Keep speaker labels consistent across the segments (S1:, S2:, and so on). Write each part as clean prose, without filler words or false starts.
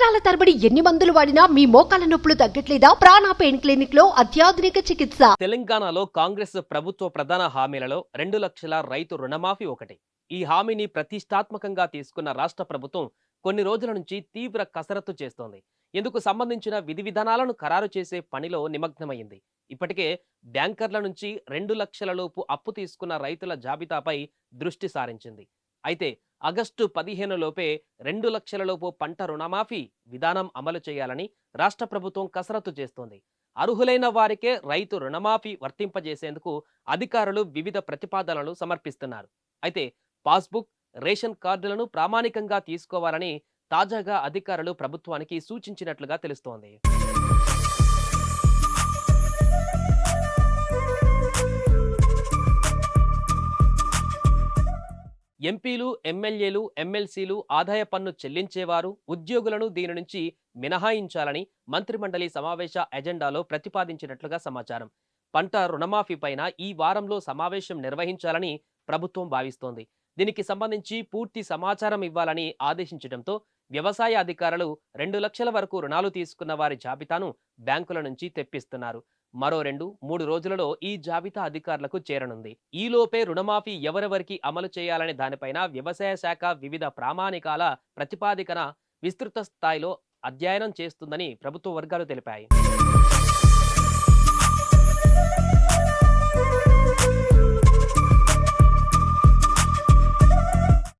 S1: సంవత్సరాల తరబడి ఎన్ని మందులు వాడినా మీ మోకాల నొప్పులు తగ్గట్లేదా? ప్రాణ పెయిన్ క్లినిక్ లో అత్యాధునిక చికిత్స.
S2: తెలంగాణలో కాంగ్రెస్ ప్రభుత్వ ప్రధాన హామీలలో 2 లక్షల రైతు రుణమాఫీ ఒకటి. ఈ హామీని ప్రతిష్టాత్మకంగా తీసుకున్న రాష్ట్ర ప్రభుత్వం కొన్ని రోజుల నుంచి తీవ్ర కసరత్తు చేస్తోంది. ఇందుకు సంబంధించిన విధి విధానాలను ఖరారు చేసే పనిలో నిమగ్నమైంది. ఇప్పటికే బ్యాంకర్ల నుంచి 2 లక్షల లోపు అప్పు తీసుకున్న రైతుల జాబితాపై దృష్టి సారించింది. అయితే ఆగస్టు 15 లోపే 2 లక్షల లోపు పంట రుణమాఫీ విధానం అమలు చేయాలని రాష్ట్ర ప్రభుత్వం కసరత్తు చేస్తోంది. అర్హులైన వారికే రైతు రుణమాఫీ వర్తింపజేసేందుకు అధికారులు వివిధ ప్రతిపాదనలు సమర్పిస్తున్నారు. అయితే పాస్బుక్, రేషన్ కార్డులను ప్రామాణికంగా తీసుకోవాలని తాజాగా అధికారులు ప్రభుత్వానికి సూచించినట్లుగా తెలుస్తోంది. ఎంపీలు, ఎమ్మెల్యేలు, ఎమ్మెల్సీలు, ఆదాయ పన్ను చెల్లించేవారు, ఉద్యోగులను దీని నుంచి మినహాయించాలని మంత్రిమండలి సమావేశ ఎజెండాలో ప్రతిపాదించినట్లుగా సమాచారం. పంట రుణమాఫీ పైన ఈ వారంలో సమావేశం నిర్వహించాలని ప్రభుత్వం భావిస్తోంది. దీనికి సంబంధించి పూర్తి సమాచారం ఇవ్వాలని ఆదేశించడంతో వ్యవసాయ అధికారులు 2 లక్షల వరకు రుణాలు తీసుకున్న వారి జాబితాను బ్యాంకుల నుంచి తెప్పిస్తున్నారు. మరో 2-3 రోజులలో ఈ జాబితా అధికారులకు చేరనుంది. ఈలోపే రుణమాఫీ ఎవరెవరికి అమలు చేయాలనే దానిపైన వ్యవసాయ శాఖ వివిధ ప్రామాణికాల ప్రతిపాదికన విస్తృత స్థాయిలో అధ్యయనం చేస్తుందని ప్రభుత్వ వర్గాలు తెలిపాయి.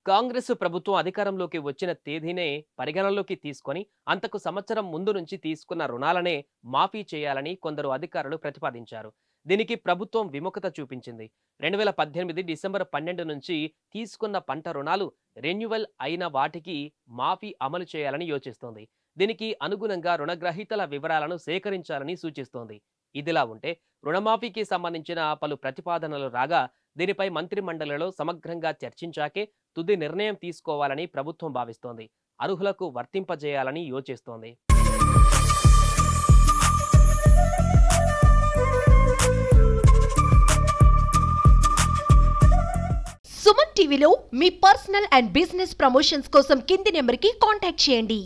S2: కాంగ్రెస్ ప్రభుత్వం అధికారంలోకి వచ్చిన తేదీనే పరిగణనలోకి తీసుకొని అంతకు సంవత్సరం ముందు నుంచి తీసుకున్న రుణాలనే మాఫీ చేయాలని కొందరు అధికారులు ప్రతిపాదించారు. దీనికి ప్రభుత్వం విముఖత చూపించింది. 2018 డిసెంబర్ 12 నుంచి తీసుకున్న పంట రుణాలు రెన్యువల్ అయిన వాటికి మాఫీ అమలు చేయాలని యోచిస్తోంది. దీనికి అనుగుణంగా రుణగ్రహీతల వివరాలను సేకరించాలని సూచిస్తోంది. ఇదిలా ఉంటే రుణమాఫీకి సంబంధించిన పలు ప్రతిపాదనలు రాగా దీనిపై మంత్రి మండలిలో సమగ్రంగా చర్చించాకే తుది నిర్ణయం తీసుకోవాలని ప్రభుత్వం భావిస్తోంది. అర్హులకు వర్తింపజేయాలని యోచిస్తోంది.
S1: సుమన్ టీవీలో మీ పర్సనల్ అండ్ బిజినెస్ ప్రమోషన్స్ కోసం కింది నెంబర్కి కాంటాక్ట్ చేయండి.